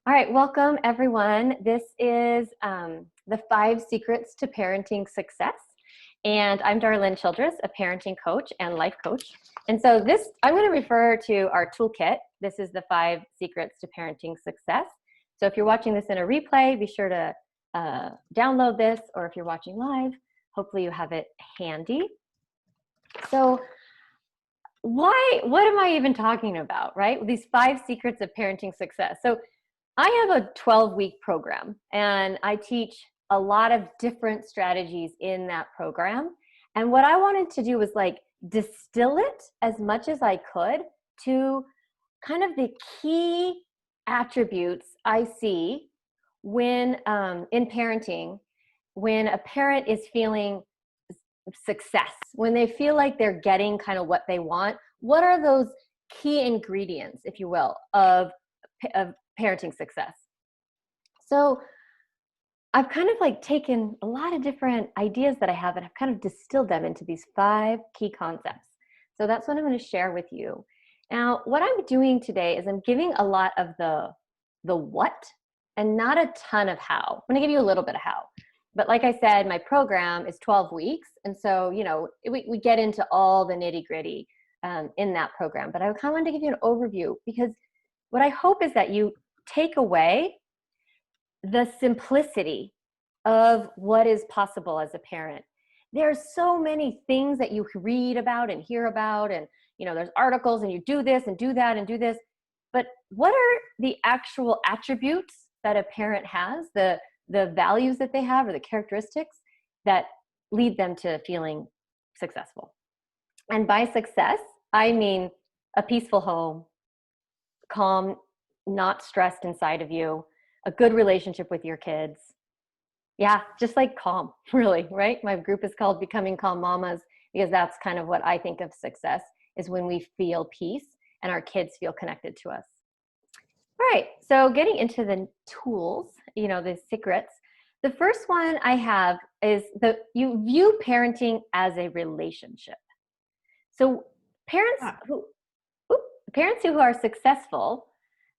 All right, welcome everyone. This is the 5 Secrets to Parenting Success. And I'm Darlene Childress, a parenting coach and life coach. And so I'm going to refer to our toolkit. This is the 5 Secrets to Parenting Success. So if you're watching this in a replay, be sure to download this, or if you're watching live, hopefully you have it handy. So what am I even talking about, right? These 5 Secrets of Parenting Success. So I have a 12-week program, and I teach a lot of different strategies in that program. And what I wanted to do was distill it as much as I could to kind of the key attributes I see when in parenting, when a parent is feeling success, when they feel like they're getting kind of what they want. What are those key ingredients, if you will, of parenting success? So I've kind of taken a lot of different ideas that I have, and I've kind of distilled them into these 5 key concepts. So that's what I'm going to share with you. Now, what I'm doing today is I'm giving a lot of the what and not a ton of how. I'm going to give you a little bit of how. But like I said, my program is 12 weeks. And so, we get into all the nitty gritty in that program. But I kind of wanted to give you an overview, because what I hope is that you take away the simplicity of what is possible as a parent. There's so many things that you read about and hear about, and there's articles, and you do this and do that and do this. But what are the actual attributes that a parent has, the values that they have, or the characteristics that lead them to feeling successful? And by success, I mean a peaceful home, calm, not stressed inside of you, a good relationship with your kids. Yeah, just like calm, really, right? My group is called Becoming Calm Mamas, because that's kind of what I think of success, is when we feel peace and our kids feel connected to us. All right, so getting into the tools, the secrets. The first one I have is you view parenting as a relationship. So parents who are successful,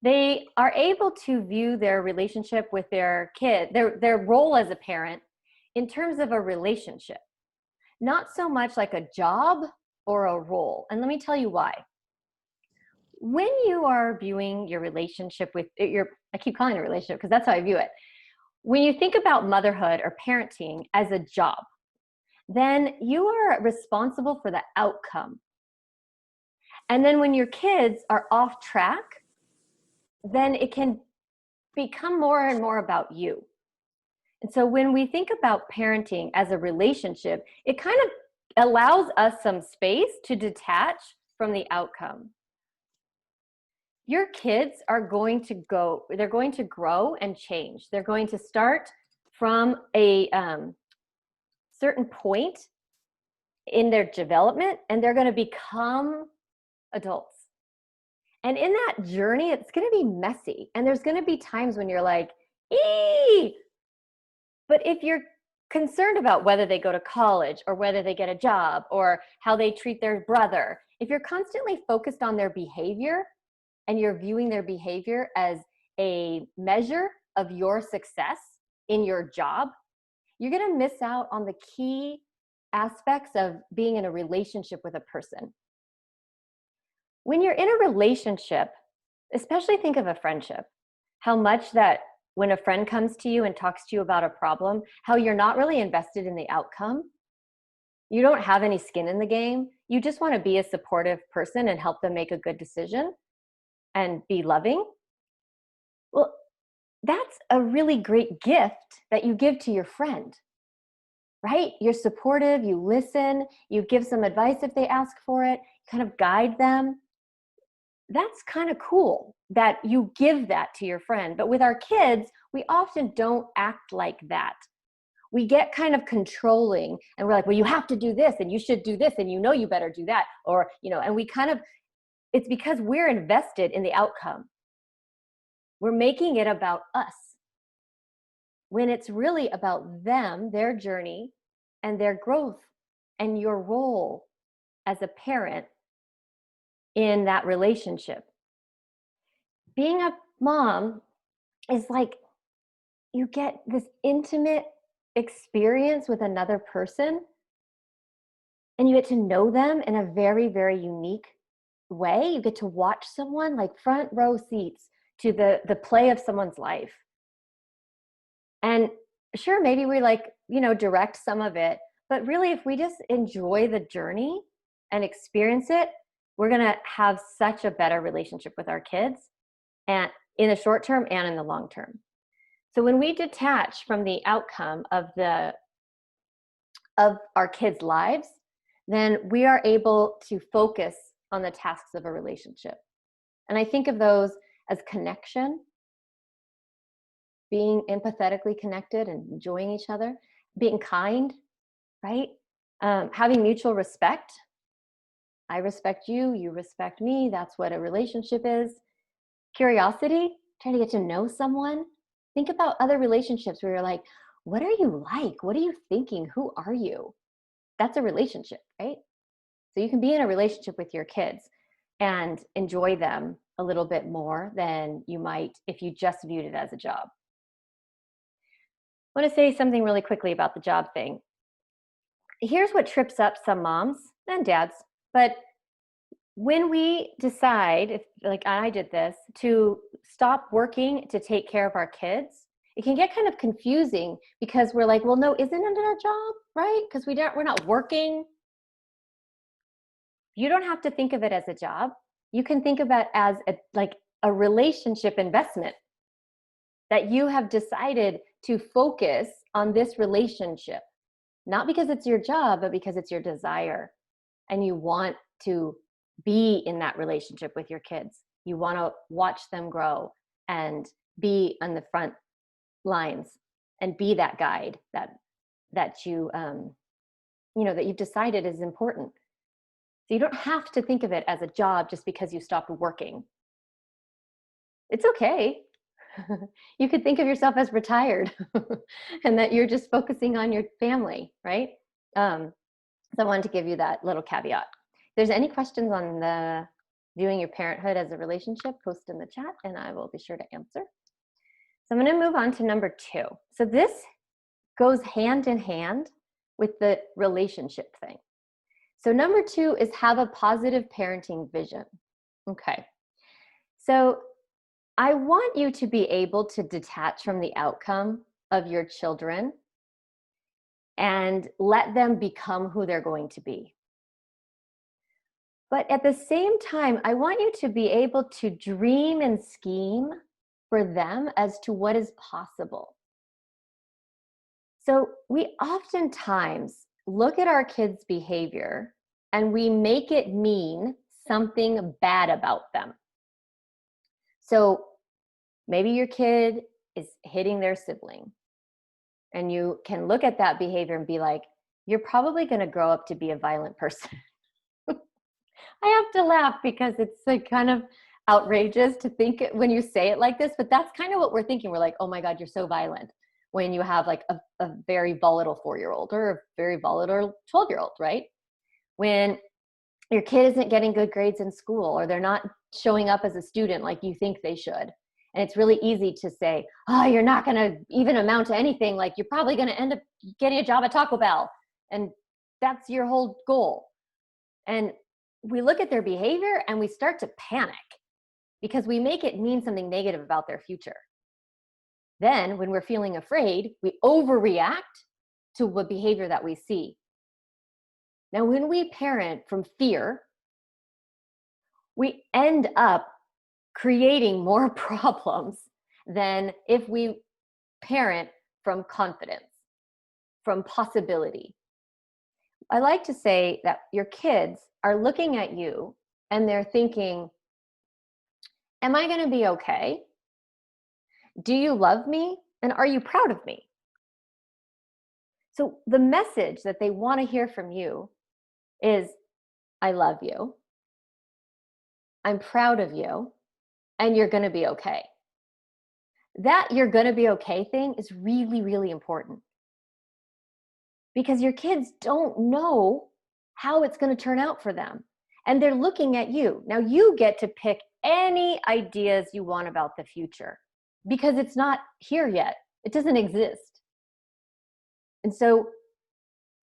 they are able to view their relationship with their kid, their role as a parent, in terms of a relationship, not so much like a job or a role. And let me tell you why. When you are viewing your relationship with I keep calling it a relationship because that's how I view it. When you think about motherhood or parenting as a job, then you are responsible for the outcome. And then when your kids are off track, then it can become more and more about you. And so when we think about parenting as a relationship, it kind of allows us some space to detach from the outcome. Your kids are going to grow and change. They're going to start from a certain point in their development, and they're going to become adults. And in that journey, it's going to be messy. And there's going to be times when you're like, ee! But if you're concerned about whether they go to college or whether they get a job or how they treat their brother, if you're constantly focused on their behavior and you're viewing their behavior as a measure of your success in your job, you're going to miss out on the key aspects of being in a relationship with a person. When you're in a relationship, especially think of a friendship, how much that when a friend comes to you and talks to you about a problem, how you're not really invested in the outcome. You don't have any skin in the game. You just want to be a supportive person and help them make a good decision and be loving. Well, that's a really great gift that you give to your friend, right? You're supportive, you listen, you give some advice if they ask for it, kind of guide them. That's kind of cool that you give that to your friend. But with our kids, we often don't act like that. We get kind of controlling, and we're like, well, you have to do this, and you should do this, and you better do that. Or, and we kind of, it's because we're invested in the outcome. We're making it about us, when it's really about them, their journey, and their growth, and your role as a parent in that relationship. Being a mom is like you get this intimate experience with another person, and you get to know them in a very, very unique way. You get to watch someone like front row seats to the play of someone's life. And sure, maybe we like, direct some of it, but really if we just enjoy the journey and experience it, we're going to have such a better relationship with our kids, and in the short term and in the long term. So when we detach from the outcome of our kids' lives, then we are able to focus on the tasks of a relationship. And I think of those as connection, being empathetically connected and enjoying each other, being kind, right? Having mutual respect. I respect you, you respect me. That's what a relationship is. Curiosity, trying to get to know someone. Think about other relationships where you're like, what are you like? What are you thinking? Who are you? That's a relationship, right? So you can be in a relationship with your kids and enjoy them a little bit more than you might if you just viewed it as a job. I want to say something really quickly about the job thing. Here's what trips up some moms and dads, but when we decide, if like I did this, to stop working to take care of our kids, it can get kind of confusing because we're like, well, no, isn't it our job, right? Because we're not working. You don't have to think of it as a job. You can think of it as a relationship investment, that you have decided to focus on this relationship, not because it's your job, but because it's your desire. And you want to be in that relationship with your kids. You want to watch them grow and be on the front lines and be that guide that you've decided is important. So you don't have to think of it as a job just because you stopped working. It's okay. You could think of yourself as retired and that you're just focusing on your family, right? So I wanted to give you that little caveat. If there's any questions on the viewing your parenthood as a relationship, post in the chat and I will be sure to answer. So I'm going to move on to number 2. So this goes hand in hand with the relationship thing. So number 2 is have a positive parenting vision. Okay. So I want you to be able to detach from the outcome of your children and let them become who they're going to be. But at the same time, I want you to be able to dream and scheme for them as to what is possible. So we oftentimes look at our kids' behavior and we make it mean something bad about them. So maybe your kid is hitting their sibling, and you can look at that behavior and be like, you're probably going to grow up to be a violent person. I have to laugh because it's like kind of outrageous to think when you say it like this, but that's kind of what we're thinking. We're like, oh my God, you're so violent, when you have like a very volatile 4-year-old or a very volatile 12-year-old, right? When your kid isn't getting good grades in school, or they're not showing up as a student like you think they should. And it's really easy to say, oh, you're not going to even amount to anything. Like, you're probably going to end up getting a job at Taco Bell. And that's your whole goal. And we look at their behavior and we start to panic because we make it mean something negative about their future. Then when we're feeling afraid, we overreact to the behavior that we see. Now, when we parent from fear, we end up creating more problems than if we parent from confidence, from possibility. I like to say that your kids are looking at you and they're thinking, am I going to be okay? Do you love me? And are you proud of me? So the message that they want to hear from you is, I love you, I'm proud of you, and you're going to be okay. That you're going to be okay thing is really, really important, because your kids don't know how it's going to turn out for them. And they're looking at you. Now you get to pick any ideas you want about the future. because it's not here yet. It doesn't exist. And so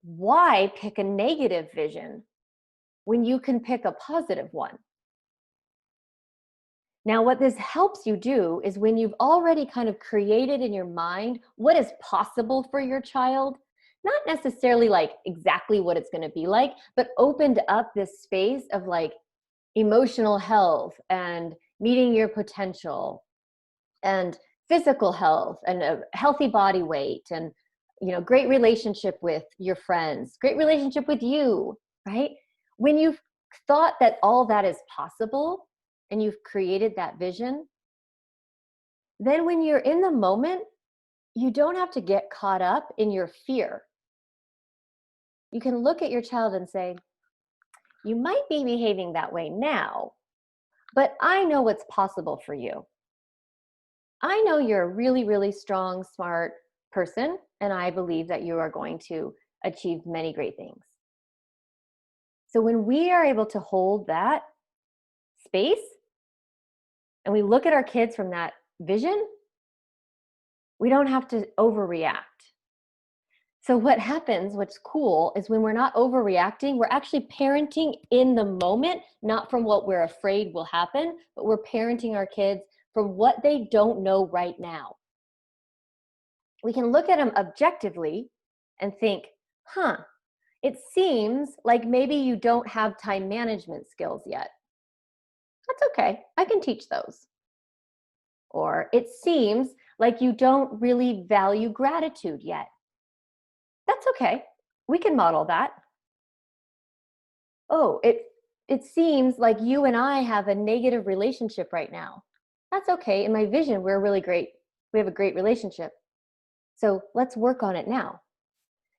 why pick a negative vision when you can pick a positive one? Now, what this helps you do is when you've already kind of created in your mind what is possible for your child, not necessarily like exactly what it's going to be like, but opened up this space of like emotional health and meeting your potential and physical health and a healthy body weight and great relationship with your friends, great relationship with you, right? When you've thought that all that is possible and you've created that vision, then when you're in the moment, you don't have to get caught up in your fear. You can look at your child and say, you might be behaving that way now, but I know what's possible for you. I know you're a really, really strong, smart person, and I believe that you are going to achieve many great things. So when we are able to hold that space and we look at our kids from that vision, we don't have to overreact. So what happens, what's cool, is when we're not overreacting, we're actually parenting in the moment, not from what we're afraid will happen, but we're parenting our kids from what they don't know right now. We can look at them objectively and think, it seems like maybe you don't have time management skills yet. That's okay, I can teach those. Or it seems like you don't really value gratitude yet. That's okay, we can model that. Oh, it seems like you and I have a negative relationship right now. That's okay, in my vision, we have a great relationship. So let's work on it now.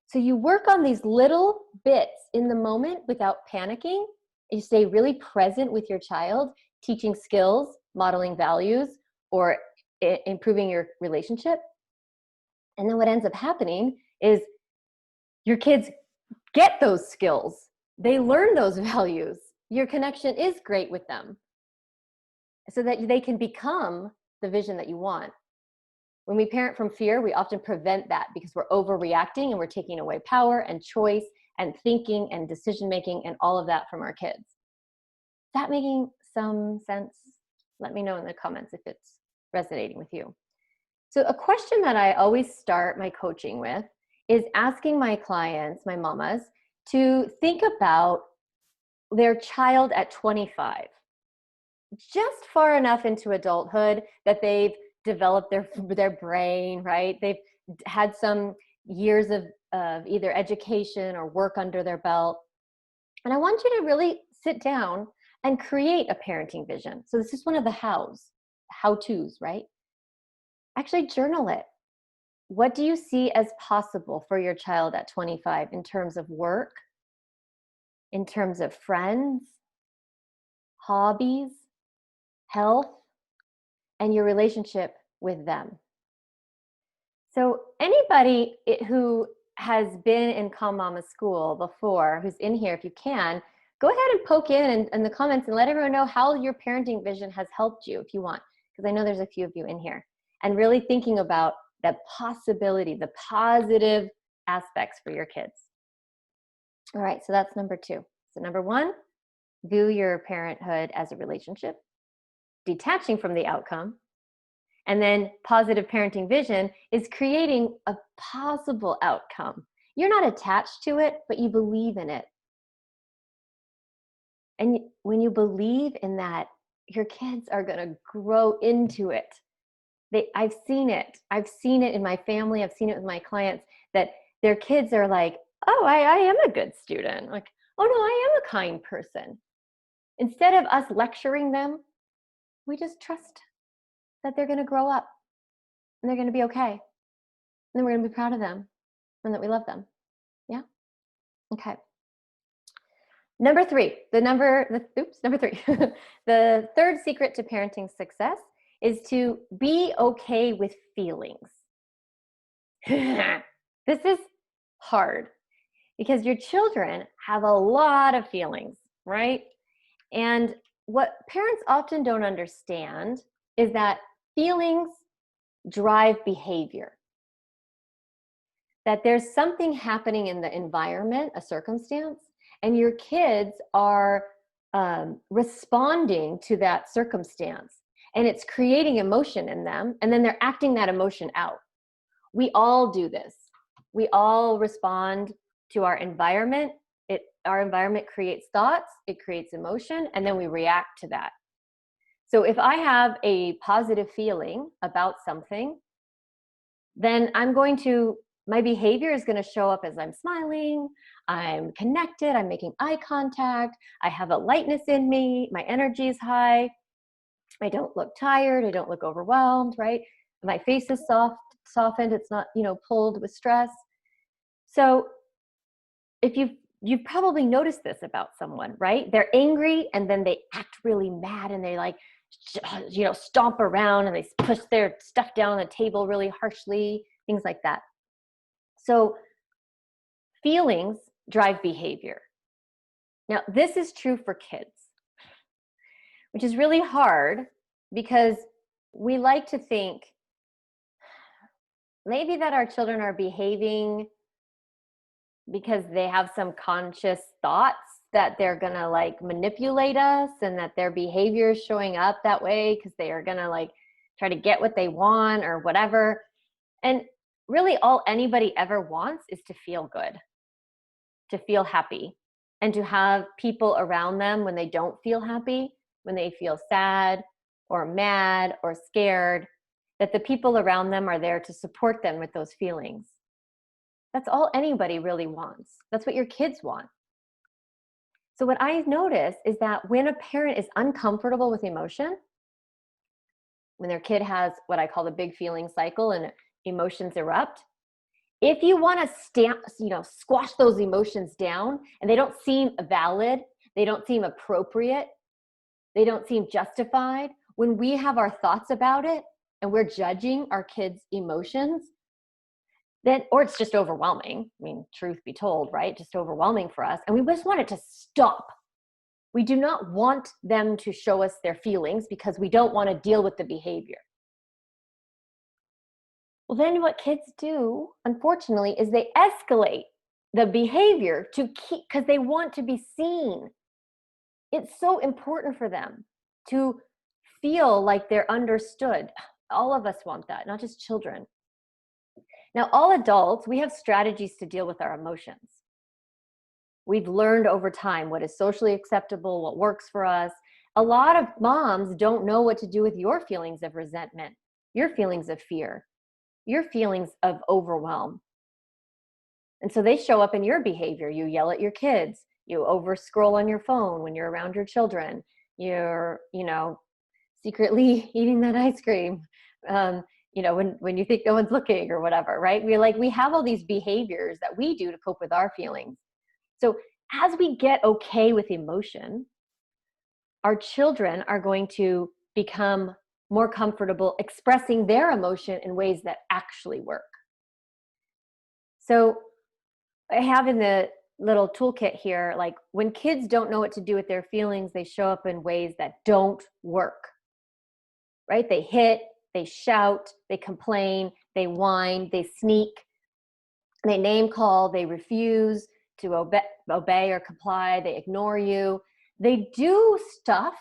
So you work on these little bits in the moment without panicking. You stay really present with your child, teaching skills, modeling values, or improving your relationship. And then what ends up happening is your kids get those skills. They learn those values. Your connection is great with them so that they can become the vision that you want. When we parent from fear, we often prevent that because we're overreacting and we're taking away power and choice and thinking and decision-making and all of that from our kids. Is that making some sense? Let me know in the comments if it's resonating with you. So a question that I always start my coaching with is asking my clients, my mamas, to think about their child at 25, just far enough into adulthood that they've developed their brain, right? They've had some years of either education or work under their belt. And I want you to really sit down and create a parenting vision. So this is one of the how-tos, right? Actually journal it. What do you see as possible for your child at 25 in terms of work, in terms of friends, hobbies, health, and your relationship with them? So anybody who has been in Calm Mama School before, who's in here, if you can, go ahead and poke in the comments and let everyone know how your parenting vision has helped you if you want, because I know there's a few of you in here. And really thinking about the possibility, the positive aspects for your kids. All right, so that's number 2. So number 1, view your parenthood as a relationship, detaching from the outcome. And then positive parenting vision is creating a possible outcome. You're not attached to it, but you believe in it. And when you believe in that, your kids are going to grow into it. I've seen it. I've seen it in my family. I've seen it with my clients that their kids are like, oh, I am a good student. Like, oh no, I am a kind person. Instead of us lecturing them, we just trust that they're going to grow up and they're going to be okay. And then we're going to be proud of them and that we love them. Yeah? Okay. Number 3, number 3. The third secret to parenting success is to be okay with feelings. This is hard because your children have a lot of feelings, right? And what parents often don't understand is that feelings drive behavior. That there's something happening in the environment, a circumstance, and your kids are responding to that circumstance, and it's creating emotion in them, and then they're acting that emotion out. We all do this. We all respond to our environment. Our environment creates thoughts, it creates emotion, and then we react to that. So if I have a positive feeling about something, then my behavior is going to show up as I'm smiling, I'm connected, I'm making eye contact, I have a lightness in me, my energy is high, I don't look tired, I don't look overwhelmed, right? My face is softened, it's not, pulled with stress. So if you've probably noticed this about someone, right? They're angry and then they act really mad and they stomp around and they push their stuff down on the table really harshly, things like that. So feelings drive behavior. Now, this is true for kids, which is really hard because we like to think maybe that our children are behaving because they have some conscious thoughts that they're going to manipulate us, and that their behavior is showing up that way because they are going to try to get what they want or whatever. And really all anybody ever wants is to feel good, to feel happy, and to have people around them when they don't feel happy, when they feel sad or mad or scared, that the people around them are there to support them with those feelings. That's all anybody really wants. That's what your kids want. So what I notice is that when a parent is uncomfortable with emotion, when their kid has what I call the big feeling cycle and emotions erupt, if you want to squash those emotions down and they don't seem valid, they don't seem appropriate, they don't seem justified, when we have our thoughts about it and we're judging our kids' emotions, or it's just overwhelming. I mean, truth be told, right? Just overwhelming for us. And we just want it to stop. We do not want them to show us their feelings because we don't want to deal with the behavior. Well, then what kids do, unfortunately, is they escalate the behavior because they want to be seen. It's so important for them to feel like they're understood. All of us want that, not just children. Now, all adults, we have strategies to deal with our emotions. We've learned over time what is socially acceptable, what works for us. A lot of moms don't know what to do with your feelings of resentment, your feelings of fear, your feelings of overwhelm. And so they show up in your behavior. You yell at your kids, you over scroll on your phone when you're around your children, you're, secretly eating that ice cream. When you think no one's looking or whatever, right? We have all these behaviors that we do to cope with our feelings. So as we get okay with emotion, our children are going to become more comfortable expressing their emotion in ways that actually work. So I have in the little toolkit here, when kids don't know what to do with their feelings, they show up in ways that don't work, right? They hit, they shout, they complain, they whine, they sneak, they name call, they refuse to obey or comply, they ignore you. They do stuff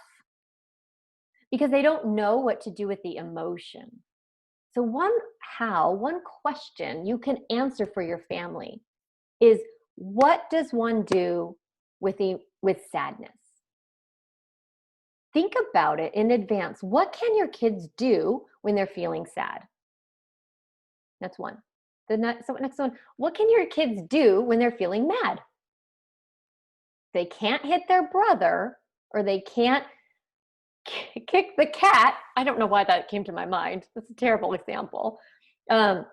because they don't know what to do with the emotion. So one question you can answer for your family is, what does one do with sadness? Think about it in advance. What can your kids do when they're feeling sad? That's one. The next one, what can your kids do when they're feeling mad? They can't hit their brother, or they can't kick the cat. I don't know why that came to my mind. That's a terrible example. If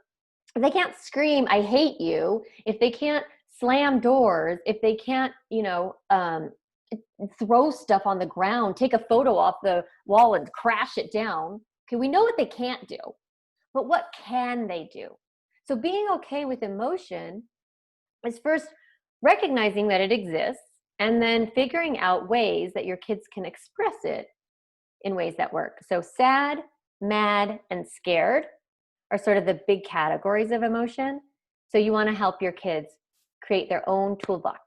they can't scream, "I hate you," if they can't slam doors, if they can't, throw stuff on the ground, take a photo off the wall and crash it down. Okay, we know what they can't do, but what can they do? So being okay with emotion is first recognizing that it exists, and then figuring out ways that your kids can express it in ways that work. So sad, mad, and scared are sort of the big categories of emotion. So you want to help your kids create their own toolbox,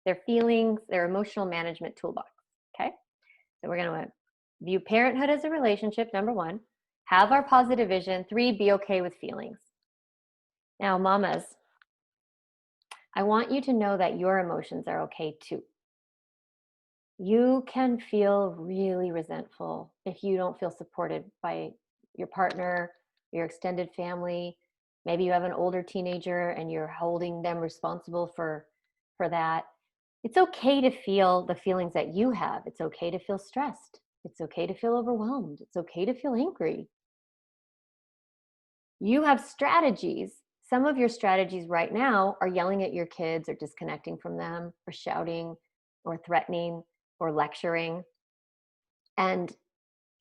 their feelings, their emotional management toolbox. Okay. So we're going to view parenthood as a relationship, number 1. Have our positive vision. 3, be okay with feelings. Now, mamas, I want you to know that your emotions are okay too. You can feel really resentful if you don't feel supported by your partner, your extended family. Maybe you have an older teenager and you're holding them responsible for that. It's okay to feel the feelings that you have. It's okay to feel stressed. It's okay to feel overwhelmed. It's okay to feel angry. You have strategies. Some of your strategies right now are yelling at your kids or disconnecting from them or shouting or threatening or lecturing. And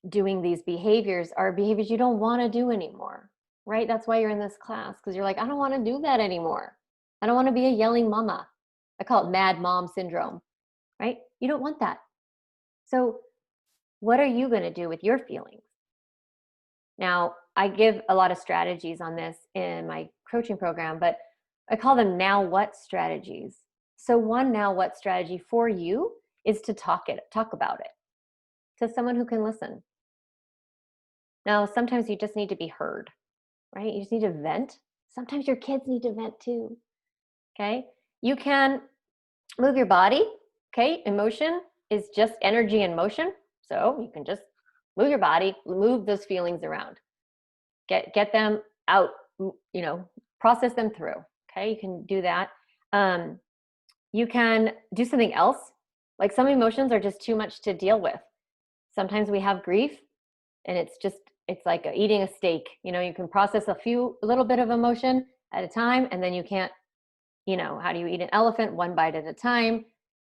doing these behaviors are behaviors you don't want to do anymore, right? That's why you're in this class, because you're like, I don't want to do that anymore. I don't want to be a yelling mama. I call it mad mom syndrome, right? You don't want that. So what are you going to do with your feelings? Now, I give a lot of strategies on this in my coaching program, but I call them now what strategies. So one now what strategy for you is to talk about it to someone who can listen. Now, sometimes you just need to be heard, right? You just need to vent. Sometimes your kids need to vent too. Okay. You can move your body. Okay. Emotion is just energy in motion. So you can just move your body, move those feelings around, get them out, process them through. Okay. You can do that. You can do something else. Like some emotions are just too much to deal with. Sometimes we have grief and it's like eating a steak. You can process a little bit of emotion at a time, and then you can't, how do you eat an elephant? One bite at a time.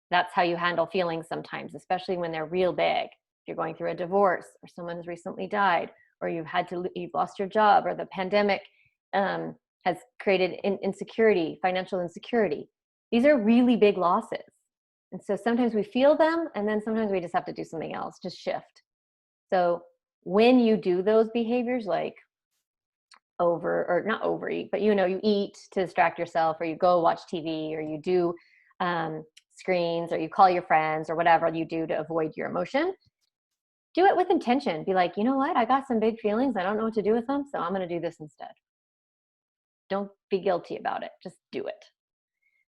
That's how you handle feelings sometimes, especially when they're real big. If you're going through a divorce or someone's recently died, or you've lost your job, or the pandemic has created insecurity, financial insecurity. These are really big losses. And so sometimes we feel them, and then sometimes we just have to do something else, just shift. So when you do those behaviors, like not overeat, but you eat to distract yourself, or you go watch TV, or you do screens, or you call your friends, or whatever you do to avoid your emotion, do it with intention. Be like, you know what? I got some big feelings. I don't know what to do with them, so I'm going to do this instead. Don't be guilty about it. Just do it.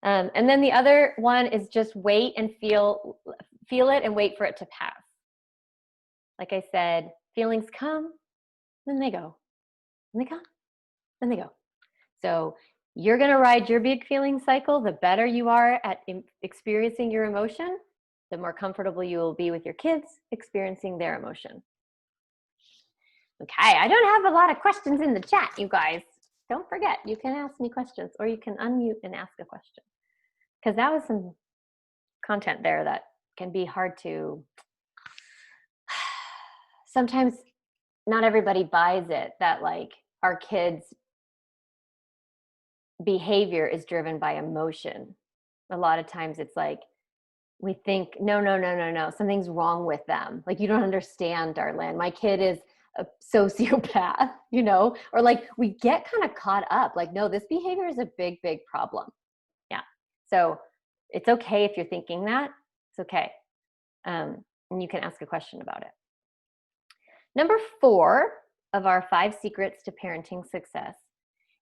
And then the other one is just wait and feel it and wait for it to pass. Like I said, feelings come, then they go. And they come, then they go. So you're going to ride your big feeling cycle. The better you are at experiencing your emotion, the more comfortable you will be with your kids experiencing their emotion. Okay, I don't have a lot of questions in the chat, you guys. Don't forget, you can ask me questions, or you can unmute and ask a question. Because that was some content there that can be hard to, sometimes not everybody buys it, that like our kids' behavior is driven by emotion. A lot of times it's like, we think, no, something's wrong with them. Like, you don't understand, Darlene. My kid is a sociopath, or like we get kind of caught up. Like, no, this behavior is a big, big problem. Yeah. So it's okay if you're thinking that. It's okay. And you can ask a question about it. Number 4 of our 5 secrets to parenting success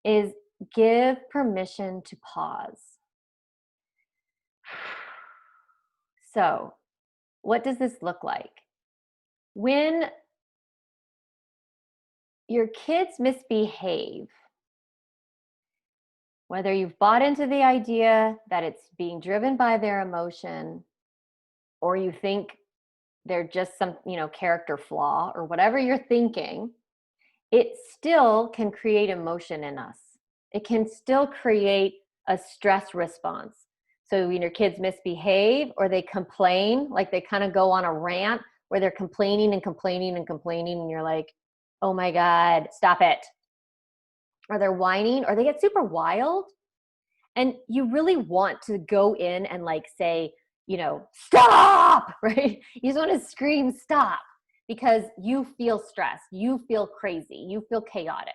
is give permission to pause. So, what does this look like? When your kids misbehave, whether you've bought into the idea that it's being driven by their emotion, or you think they're just some, character flaw, or whatever you're thinking, it still can create emotion in us. It can still create a stress response. So when your kids misbehave or they complain, like they kind of go on a rant where they're complaining and complaining and complaining, and you're like, oh my God, stop it. Or they're whining, or they get super wild. And you really want to go in and like say, stop, right? You just want to scream, stop, because you feel stressed, you feel crazy, you feel chaotic.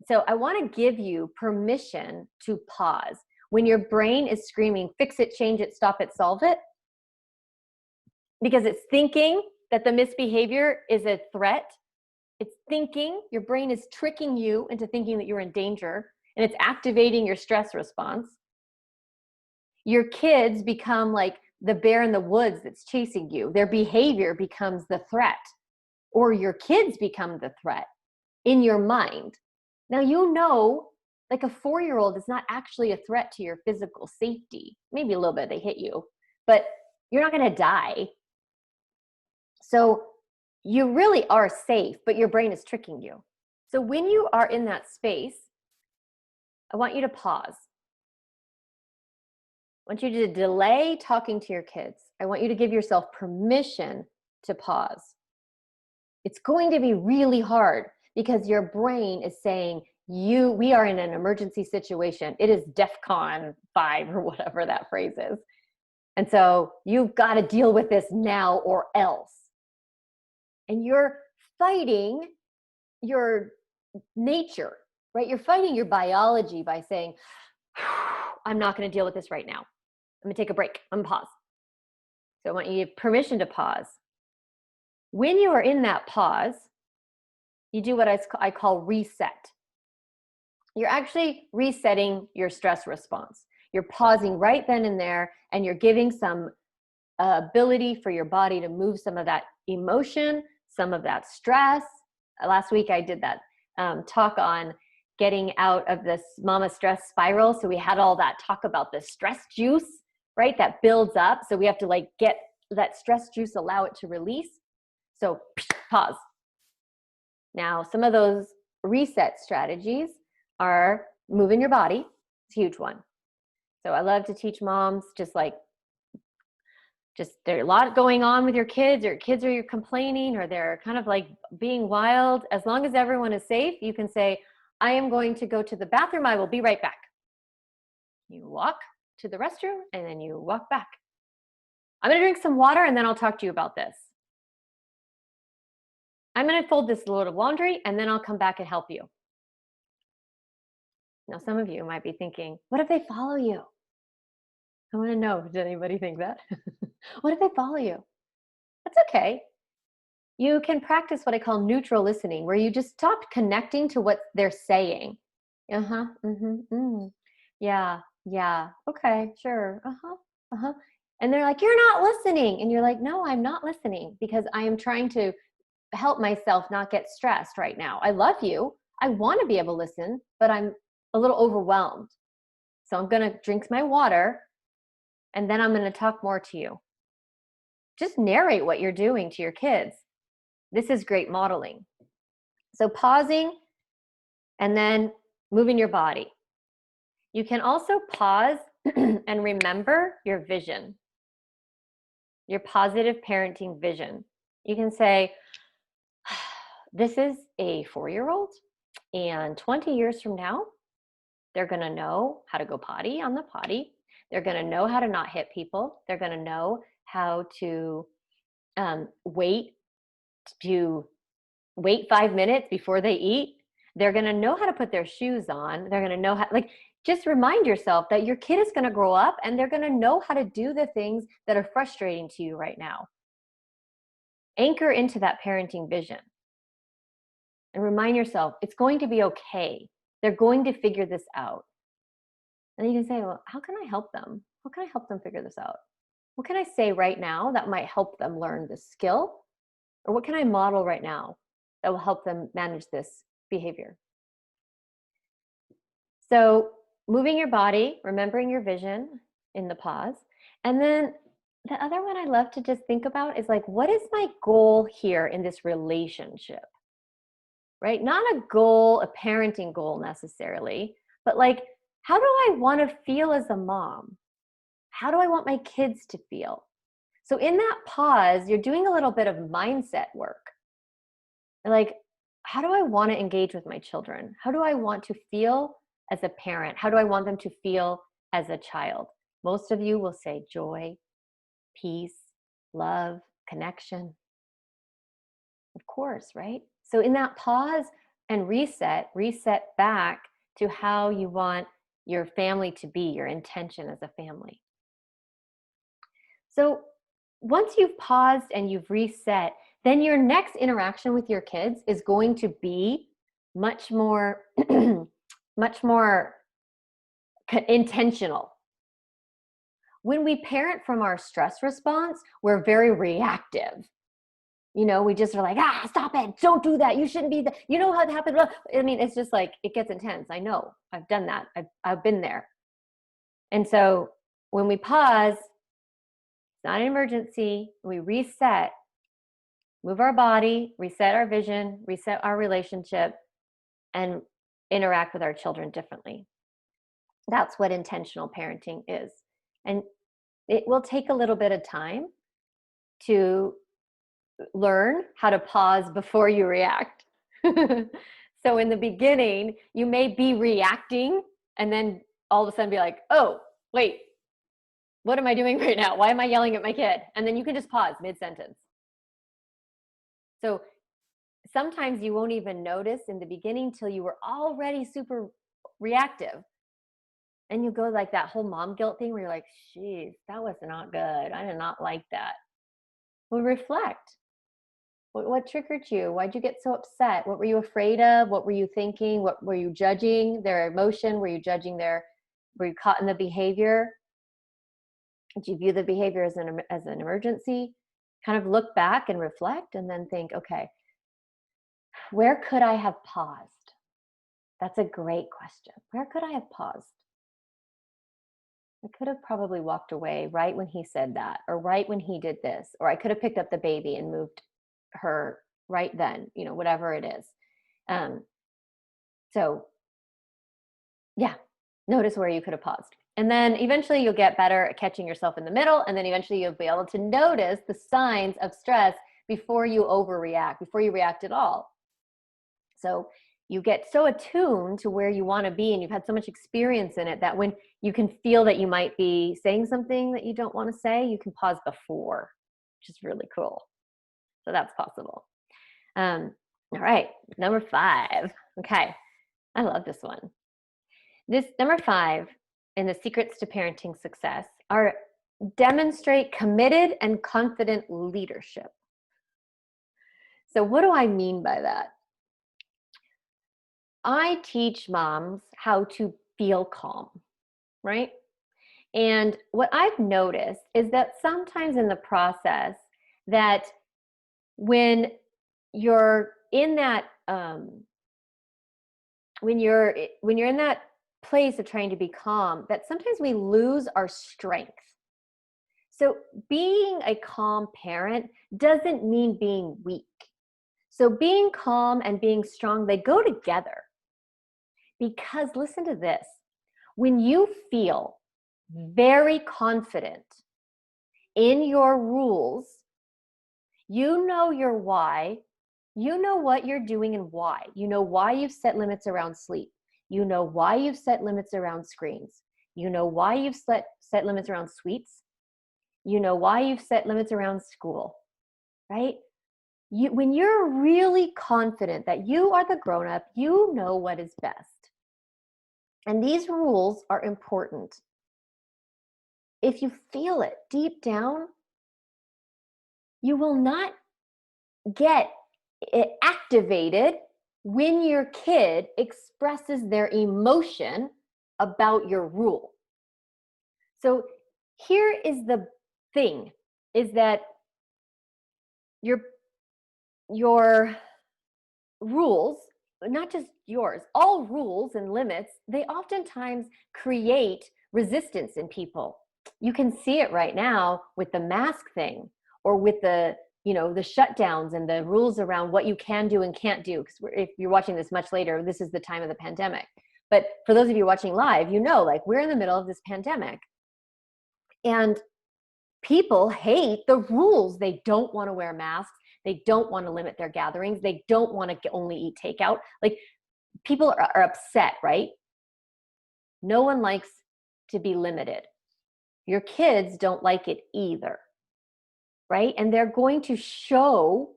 So I want to give you permission to pause. When your brain is screaming, fix it, change it, stop it, solve it, because it's thinking that the misbehavior is a threat. It's thinking, your brain is tricking you into thinking that you're in danger, and it's activating your stress response. Your kids become like the bear in the woods that's chasing you. Their behavior becomes the threat, or your kids become the threat in your mind. Now, you know, like a 4-year-old is not actually a threat to your physical safety. Maybe a little bit, they hit you, but you're not going to die. So you really are safe, but your brain is tricking you. So when you are in that space, I want you to pause. I want you to delay talking to your kids. I want you to give yourself permission to pause. It's going to be really hard because your brain is saying, we are in an emergency situation. It is DEFCON 5 or whatever that phrase is. And so you've got to deal with this now or else. And you're fighting your nature, right? You're fighting your biology by saying, I'm not going to deal with this right now. I'm going to take a break. I'm going to pause. So I want you to give permission to pause. When you are in that pause, you do what I call reset. You're actually resetting your stress response. You're pausing right then and there, and you're giving some ability for your body to move some of that emotion, some of that stress. Last week I did that talk on getting out of this mama stress spiral. So we had all that talk about the stress juice, right? That builds up. So we have to like get that stress juice, allow it to release. So pause. Now, some of those reset strategies are moving your body. It's a huge one. So I love to teach moms just there's a lot going on with your kids, or your kids are complaining, or they're kind of like being wild. As long as everyone is safe, you can say, I am going to go to the bathroom. I will be right back. You walk to the restroom and then you walk back. I'm going to drink some water and then I'll talk to you about this. I'm going to fold this load of laundry and then I'll come back and help you. Now, some of you might be thinking, what if they follow you? I want to know, did anybody think that? What if they follow you? That's okay. You can practice what I call neutral listening, where you just stop connecting to what they're saying. Uh-huh, yeah, okay, sure, uh-huh. And they're like, you're not listening. And you're like, no, I'm not listening because I am trying to help myself not get stressed right now. I love you. I want to be able to listen, but I'm a little overwhelmed. So I'm going to drink my water and then I'm going to talk more to you. Just narrate what you're doing to your kids. This is great modeling. So pausing and then moving your body. You can also pause and remember your vision, your positive parenting vision. You can say, this is a 4-year-old, and 20 years from now, they're going to know how to go potty on the potty. They're going to know how to not hit people. They're going to know how to wait 5 minutes before they eat. They're going to know how to put their shoes on. They're going to know how, just remind yourself that your kid is going to grow up and they're going to know how to do the things that are frustrating to you right now. Anchor into that parenting vision and remind yourself it's going to be okay. They're going to figure this out. And you can say, well, how can I help them? How can I help them figure this out? What can I say right now that might help them learn this skill? Or what can I model right now that will help them manage this behavior? So moving your body, remembering your vision in the pause. And then the other one I love to just think about is like, what is my goal here in this relationship? Right? Not a goal, a parenting goal necessarily, but like, how do I want to feel as a mom? How do I want my kids to feel? So in that pause, you're doing a little bit of mindset work. Like, how do I want to engage with my children? How do I want to feel as a parent? How do I want them to feel as a child? Most of you will say joy, peace, love, connection. Of course, right? So in that pause, and reset back to how you want your family to be, your intention as a family. So once you've paused and you've reset, then your next interaction with your kids is going to be much more much more intentional. When we parent from our stress response, we're very reactive. We just are like, stop it, don't do that, you shouldn't be that, you know how it happened. I mean, it's just like, it gets intense. I know, I've done that, I've been there. And so when we pause, it's not an emergency, we reset, move our body, reset our vision, reset our relationship, and interact with our children differently. That's what intentional parenting is. And it will take a little bit of time to learn how to pause before you react. So in the beginning, you may be reacting and then all of a sudden be like, oh, wait, what am I doing right now? Why am I yelling at my kid? And then you can just pause mid-sentence. So sometimes you won't even notice in the beginning till you were already super reactive. And you go like that whole mom guilt thing where you're like, geez, that was not good. I did not like that. Well, reflect. What triggered you? Why'd you get so upset? What were you afraid of? What were you thinking? What were you judging their emotion? Were you caught in the behavior? Did you view the behavior as an emergency? Kind of look back and reflect and then think, okay, where could I have paused? That's a great question. Where could I have paused? I could have probably walked away right when he said that, or right when he did this, or I could have picked up the baby and moved her right then, whatever it is. So yeah, notice where you could have paused. And then eventually you'll get better at catching yourself in the middle. And then eventually you'll be able to notice the signs of stress before you overreact, before you react at all. So you get so attuned to where you want to be and you've had so much experience in it that when you can feel that you might be saying something that you don't want to say, you can pause before, which is really cool. So that's possible. All right, number 5. Okay, I love this one. This number 5 in the secrets to parenting success are demonstrate committed and confident leadership. So what do I mean by that? I teach moms how to feel calm, right? And what I've noticed is that sometimes in the process that when you're in that when you're in that place of trying to be calm, that sometimes we lose our strength. So being a calm parent doesn't mean being weak. So being calm and being strong, they go together. Because listen to this, when you feel very confident in your rules, you know your why, you know what you're doing and why. You know why you've set limits around sleep. You know why you've set limits around screens. You know why you've set limits around sweets. You know why you've set limits around school, right? When you're really confident that you are the grown-up, you know what is best. And these rules are important. If you feel it deep down, you will not get it activated when your kid expresses their emotion about your rule. So here is the thing, is that your rules, not just yours, all rules and limits, they oftentimes create resistance in people. You can see it right now with the mask thing, or with the shutdowns and the rules around what you can do and can't do. Because if you're watching this much later, this is the time of the pandemic. But for those of you watching live, we're in the middle of this pandemic. And people hate the rules. They don't want to wear masks. They don't want to limit their gatherings. They don't want to only eat takeout. Like, people are upset, right? No one likes to be limited. Your kids don't like it either, right? And they're going to show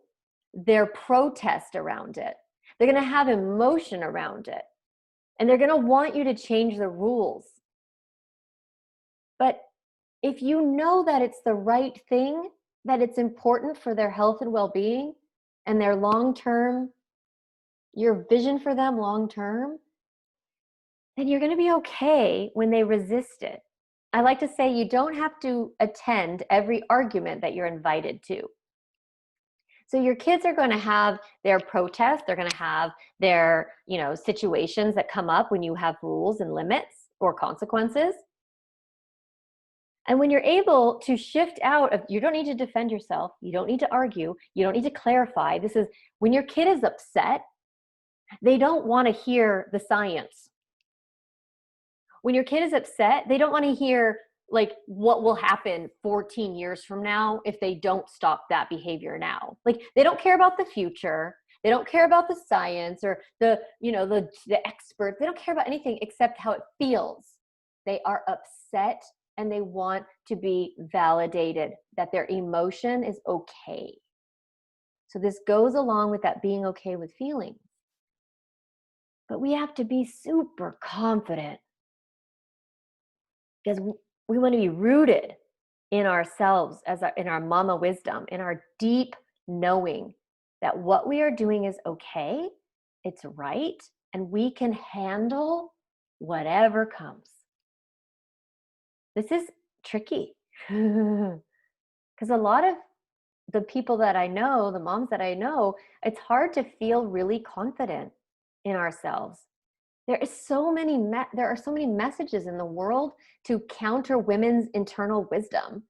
their protest around it. They're going to have emotion around it. And they're going to want you to change the rules. But if you know that it's the right thing, that it's important for their health and well-being and their long-term, your vision for them long-term, then you're going to be okay when they resist it. I like to say you don't have to attend every argument that you're invited to. So your kids are going to have their protests, they're going to have their, situations that come up when you have rules and limits or consequences. And when you're able to shift out of, you don't need to defend yourself, you don't need to argue, you don't need to clarify. This is when your kid is upset, they don't want to hear the science. When your kid is upset, they don't want to hear like what will happen 14 years from now if they don't stop that behavior now. Like they don't care about the future. They don't care about the science or the experts. They don't care about anything except how it feels. They are upset and they want to be validated that their emotion is okay. So this goes along with that being okay with feelings. But we have to be super confident because we want to be rooted in ourselves, in our mama wisdom, in our deep knowing that what we are doing is okay, it's right, and we can handle whatever comes. This is tricky because a lot of the people that I know, the moms that I know, it's hard to feel really confident in ourselves. There are so many messages in the world to counter women's internal wisdom.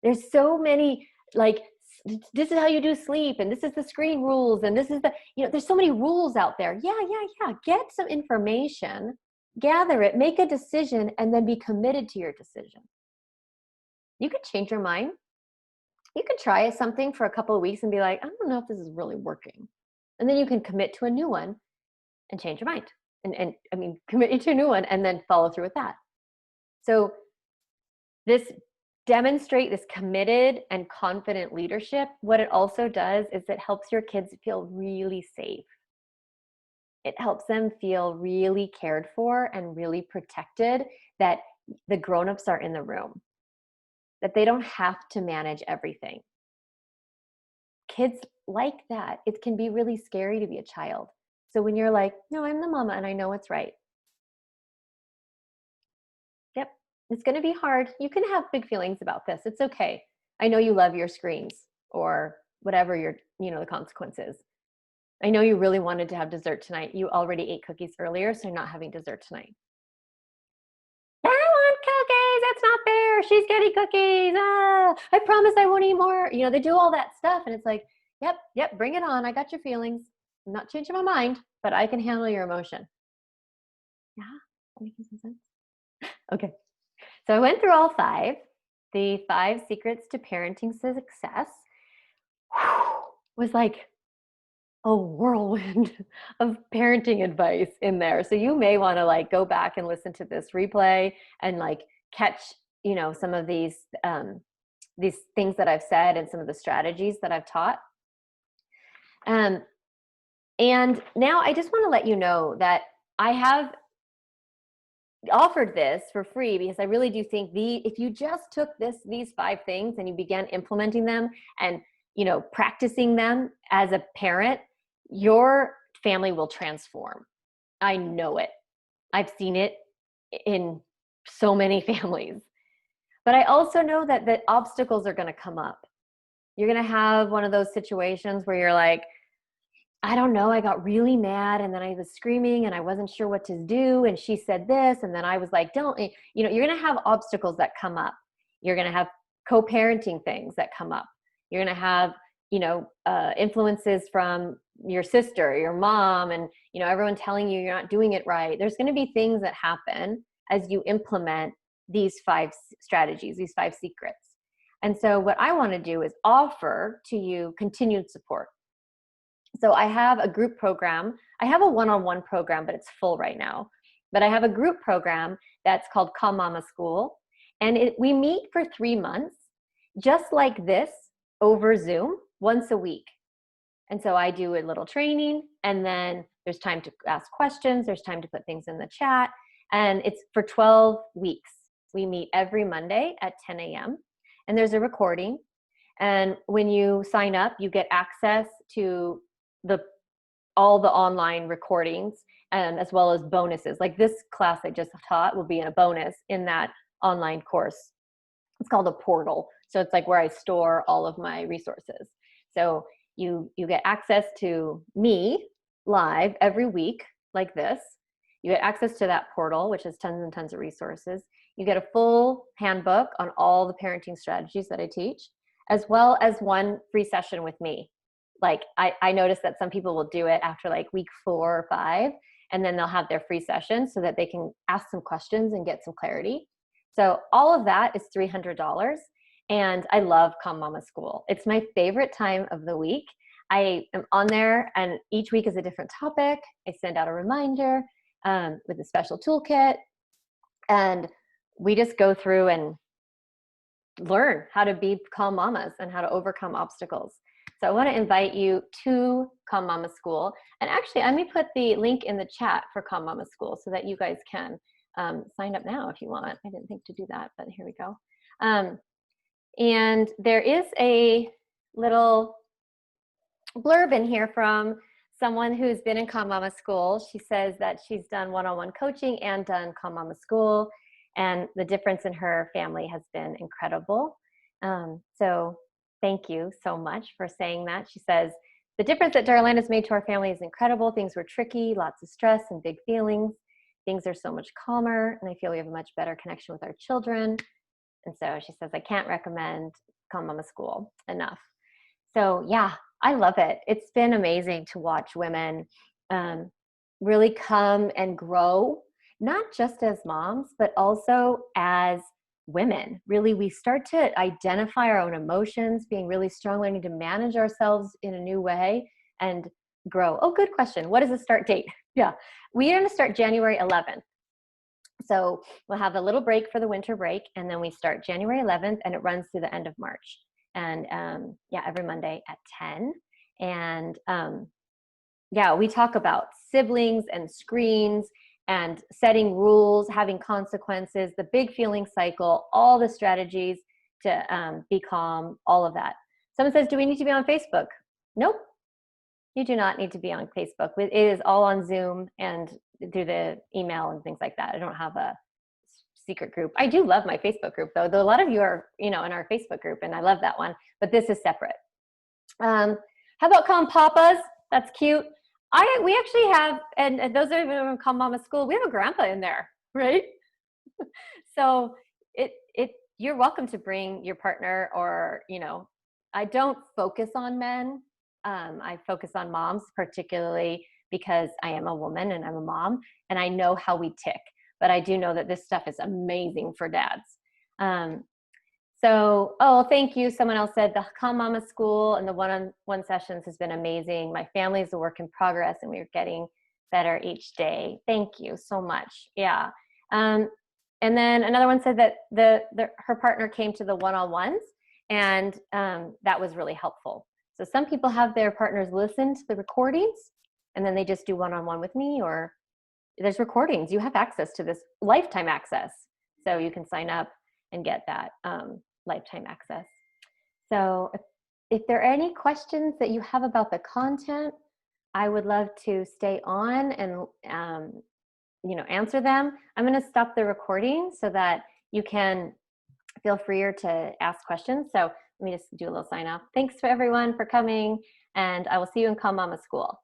There's so many, like, this is how you do sleep, and this is the screen rules, and this is there's so many rules out there. Yeah. Get some information, gather it, make a decision, and then be committed to your decision. You could change your mind. You could try something for a couple of weeks and be like, I don't know if this is really working. And then you can commit to a new one and change your mind. And commit to a new one and then follow through with that. So demonstrate this committed and confident leadership. What it also does is it helps your kids feel really safe. It helps them feel really cared for and really protected, that the grown-ups are in the room, that they don't have to manage everything. Kids like that. It can be really scary to be a child. So when you're like, no, I'm the mama and I know what's right. Yep, it's going to be hard. You can have big feelings about this. It's okay. I know you love your screens or whatever the consequences. I know you really wanted to have dessert tonight. You already ate cookies earlier, so you're not having dessert tonight. I want cookies. That's not fair. She's getting cookies. I promise I won't eat more. They do all that stuff. And it's like, yep, bring it on. I got your feelings. I'm not changing my mind, but I can handle your emotion. Yeah, making some sense? Okay. So I went through all 5. The 5 secrets to parenting success was like a whirlwind of parenting advice in there. So you may want to go back and listen to this replay and catch, some of these things that I've said and some of the strategies that I've taught. And now I just want to let you know that I have offered this for free because I really do think if you just took these 5 things and you began implementing them and practicing them as a parent, your family will transform. I know it. I've seen it in so many families. But I also know that the obstacles are going to come up. You're going to have one of those situations where you're like, I don't know, I got really mad and then I was screaming and I wasn't sure what to do. And she said this. And then I was like, you're going to have obstacles that come up. You're going to have co-parenting things that come up. You're going to have, influences from your sister, your mom, and, everyone telling you you're not doing it right. There's going to be things that happen as you implement these 5 strategies, these 5 secrets. And so what I want to do is offer to you continued support. So I have a group program. I have a one-on-one program, but it's full right now. But I have a group program that's called Calm Mama School. And we meet for 3 months, just like this, over Zoom, once a week. And so I do a little training, and then there's time to ask questions, there's time to put things in the chat, and it's for 12 weeks. We meet every Monday at 10 a.m. and there's a recording. And when you sign up, you get access to all the online recordings, and as well as bonuses. Like this class I just taught will be a bonus in that online course. It's called a portal. So it's like where I store all of my resources. So you get access to me live every week like this. You get access to that portal, which has tons and tons of resources. You get a full handbook on all the parenting strategies that I teach, as well as one free session with me. Like I noticed that some people will do it after like week 4 or 5, and then they'll have their free session so that they can ask some questions and get some clarity. So all of that is $300. And I love Calm Mama School. It's my favorite time of the week. I am on there, and each week is a different topic. I send out a reminder with a special toolkit, and we just go through and learn how to be calm mamas and how to overcome obstacles. So I want to invite you to Calm Mama School. And actually, let me put the link in the chat for Calm Mama School so that you guys can sign up now if you want. I didn't think to do that, but here we go. And there is a little blurb in here from someone who's been in Calm Mama School. She says that she's done one-on-one coaching and done Calm Mama School, and the difference in her family has been incredible. So thank you so much for saying that. She says, the difference that Darlene has made to our family is incredible. Things were tricky, lots of stress and big feelings. Things are so much calmer, and I feel we have a much better connection with our children. And so she says, I can't recommend Calm Mama School enough. So yeah, I love it. It's been amazing to watch women really come and grow, not just as moms, but also as women. Really, we start to identify our own emotions, being really strong, learning to manage ourselves in a new way and grow. Oh, good question. What is the start date? Yeah, we're going to start January 11th. So we'll have a little break for the winter break, and then we start January 11th, and it runs through the end of March. And yeah, every Monday at 10. And yeah, we talk about siblings and screens and setting rules, having consequences, the big feeling cycle, all the strategies to be calm, all of that. Someone says, do we need to be on Facebook? Nope, you do not need to be on Facebook. It is all on Zoom and through the email and things like that. I don't have a secret group. I do love my Facebook group though a lot of you are, in our Facebook group, and I love that one, but this is separate. How about Calm Papas? That's cute. We actually have, and those of you in Calm Mama School, we have a grandpa in there, right? So you're welcome to bring your partner, or, I don't focus on men. I focus on moms, particularly because I am a woman and I'm a mom, and I know how we tick. But I do know that this stuff is amazing for dads. Oh, thank you. Someone else said the Calm Mama School and the one-on-one sessions has been amazing. My family is a work in progress, and we're getting better each day. Thank you so much. Yeah. And then another one said that her partner came to the one-on-ones, and that was really helpful. So some people have their partners listen to the recordings, and then they just do one-on-one with me, or there's recordings. You have access to this, lifetime access. So you can sign up and get that lifetime access. So if there are any questions that you have about the content, I would love to stay on and answer them. I'm going to stop the recording so that you can feel freer to ask questions. So let me just do a little sign off. Thanks for everyone for coming, and I will see you in Calm Mama School.